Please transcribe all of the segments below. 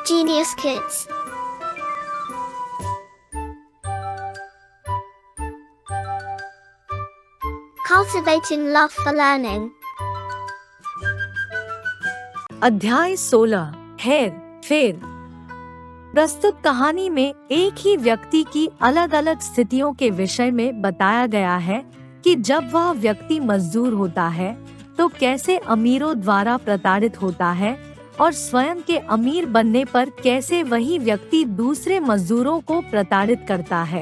Genius Kids. Cultivating love for learning. अध्याय 16 हेर फेर। प्रस्तुत कहानी में एक ही व्यक्ति की अलग अलग स्थितियों के विषय में बताया गया है कि जब वह व्यक्ति मजदूर होता है तो कैसे अमीरों द्वारा प्रताड़ित होता है और स्वयं के अमीर बनने पर कैसे वही व्यक्ति दूसरे मजदूरों को प्रताड़ित करता है।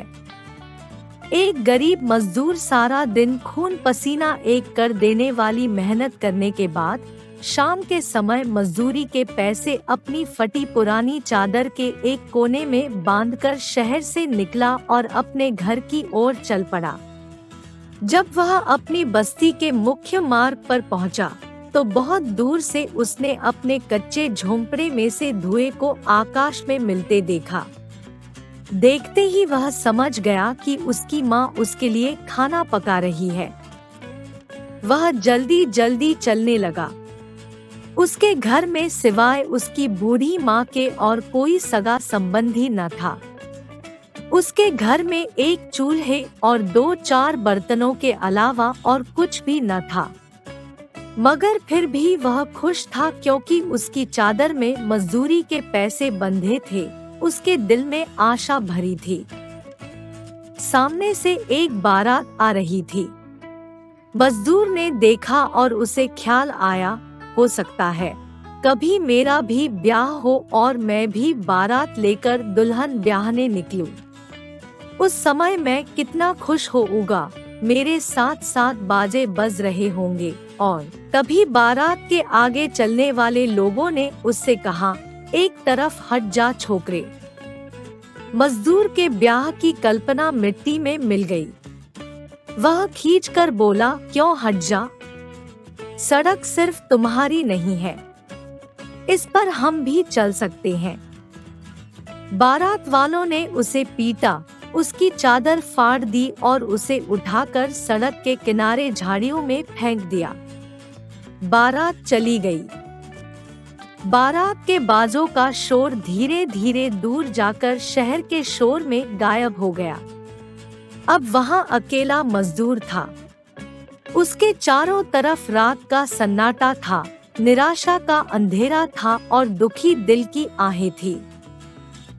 एक गरीब मजदूर सारा दिन खून पसीना एक कर देने वाली मेहनत करने के बाद शाम के समय मजदूरी के पैसे अपनी फटी पुरानी चादर के एक कोने में बांधकर शहर से निकला और अपने घर की ओर चल पड़ा। जब वह अपनी बस्ती के मुख्य मार्ग पर पहुंचा तो बहुत दूर से उसने अपने कच्चे झोंपड़े में से धुएं को आकाश में मिलते देखा। देखते ही वह समझ गया कि उसकी माँ उसके लिए खाना पका रही है। वह जल्दी जल्दी चलने लगा। उसके घर में सिवाय उसकी बूढ़ी माँ के और कोई सगा संबंधी न था। उसके घर में एक चूल्हे और 2-4 बर्तनों के अलावा और कुछ भी न था, मगर फिर भी वह खुश था क्योंकि उसकी चादर में मजदूरी के पैसे बंधे थे। उसके दिल में आशा भरी थी। सामने से एक बारात आ रही थी। मजदूर ने देखा और उसे ख्याल आया, हो सकता है कभी मेरा भी ब्याह हो और मैं भी बारात लेकर दुल्हन ब्याहने निकलूं। उस समय मैं कितना खुश होऊंगा, मेरे साथ साथ बाजे बज रहे होंगे। और तभी बारात के आगे चलने वाले लोगों ने उससे कहा, एक तरफ हट जा छोकरे। मजदूर के ब्याह की कल्पना मिट्टी में मिल गई। वह खींचकर बोला, क्यों हट जा? सड़क सिर्फ तुम्हारी नहीं है, इस पर हम भी चल सकते हैं। बारात वालों ने उसे पीटा, उसकी चादर फाड़ दी और उसे उठाकर सड़क के किनारे झाड़ियों में फेंक दिया। बारात चली गई। बारात के बाजों का शोर धीरे धीरे दूर जाकर शहर के शोर में गायब हो गया। अब वहां अकेला मजदूर था। उसके चारों तरफ रात का सन्नाटा था, निराशा का अंधेरा था और दुखी दिल की आहें थी।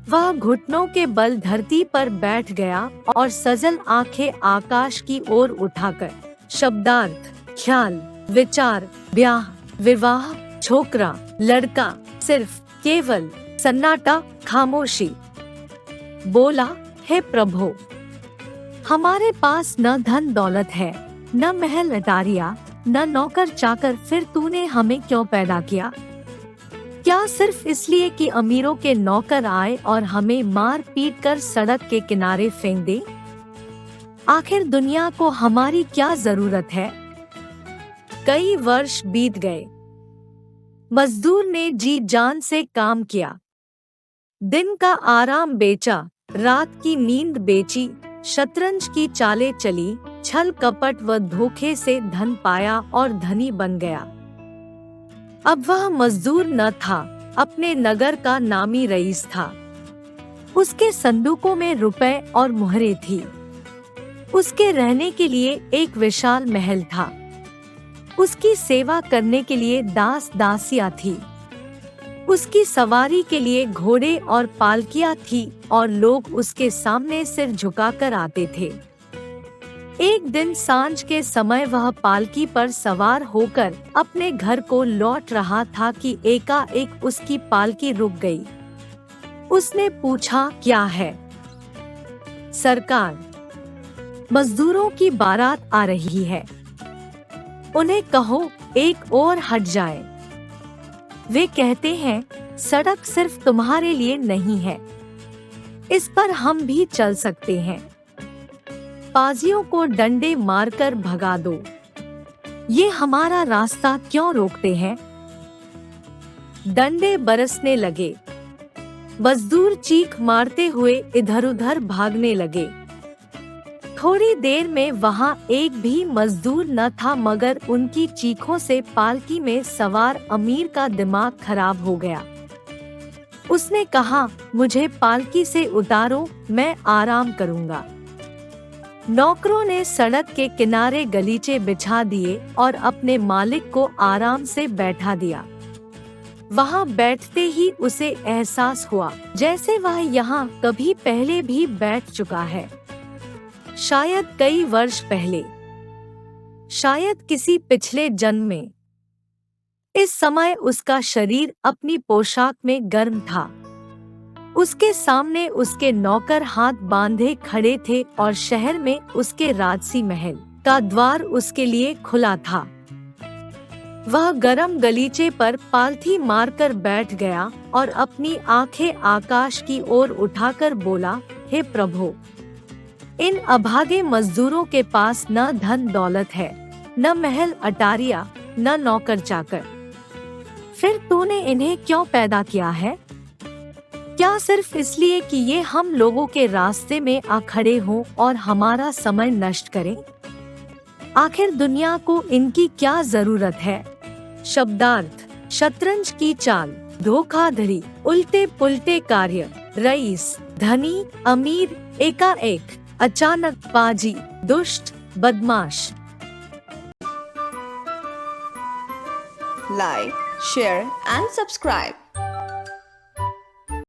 वह घुटनों के बल धरती पर बैठ गया और सजल आंखें आकाश की ओर उठाकर शब्दार्थ, ख्याल, विचार, ब्याह, विवाह, छोकरा, लड़का, सिर्फ केवल सन्नाटा, खामोशी। बोला, हे प्रभु, हमारे पास न धन दौलत है, न महल अटारिया, न नौकर चाकर, फिर तूने हमें क्यों पैदा किया? क्या सिर्फ इसलिए कि अमीरों के नौकर आए और हमें मार पीट कर सड़क के किनारे फेंक दे? आखिर दुनिया को हमारी क्या जरूरत है? कई वर्ष बीत गए। मजदूर ने जी जान से काम किया। दिन का आराम बेचा, रात की नींद बेची, शतरंज की चालें चली, छल कपट व धोखे से धन पाया और धनी बन गया। अब वह मजदूर न था, अपने नगर का नामी रईस था। उसके संदूकों में रुपए और मुहरें थी। उसके रहने के लिए एक विशाल महल था। उसकी सेवा करने के लिए दास दासियां थी। उसकी सवारी के लिए घोड़े और पालकियां थी और लोग उसके सामने सिर झुकाकर आते थे। एक दिन सांझ के समय वह पालकी पर सवार होकर अपने घर को लौट रहा था कि एकाएक उसकी पालकी रुक गई। उसने पूछा, क्या है? सरकार, मजदूरों की बारात आ रही है, उन्हें कहो एक और हट जाए। वे कहते हैं, सड़क सिर्फ तुम्हारे लिए नहीं है, इस पर हम भी चल सकते हैं। पाजियों को डंडे मारकर भगा दो, ये हमारा रास्ता क्यों रोकते हैं? डंडे बरसने लगे। मजदूर चीख मारते हुए इधर उधर भागने लगे। थोड़ी देर में वहां एक भी मजदूर न था, मगर उनकी चीखों से पालकी में सवार अमीर का दिमाग खराब हो गया। उसने कहा, मुझे पालकी से उतारो, मैं आराम करूंगा। नौकरों ने सड़क के किनारे गलीचे बिछा दिए और अपने मालिक को आराम से बैठा दिया। वहां बैठते ही उसे एहसास हुआ जैसे वह यहाँ कभी पहले भी बैठ चुका है, शायद कई वर्ष पहले, शायद किसी पिछले जन्म में। इस समय उसका शरीर अपनी पोशाक में गर्म था। उसके सामने उसके नौकर हाथ बांधे खड़े थे और शहर में उसके राजसी महल का द्वार उसके लिए खुला था। वह गरम गलीचे पर पालथी मारकर बैठ गया और अपनी आंखें आकाश की ओर उठाकर बोला, हे प्रभु, इन अभागे मजदूरों के पास न धन दौलत है, न महल अटारिया, न नौकर चाकर। फिर तूने इन्हें क्यों पैदा किया है? क्या सिर्फ इसलिए कि ये हम लोगों के रास्ते में आ खड़े हों और हमारा समय नष्ट करें? आखिर दुनिया को इनकी क्या जरूरत है? शब्दार्थ: शतरंज की चाल, धोखाधड़ी, उल्टे पुल्टे कार्य, रईस, धनी, अमीर, एकाएक, अचानक बाजी, दुष्ट, बदमाश। Like, share and subscribe.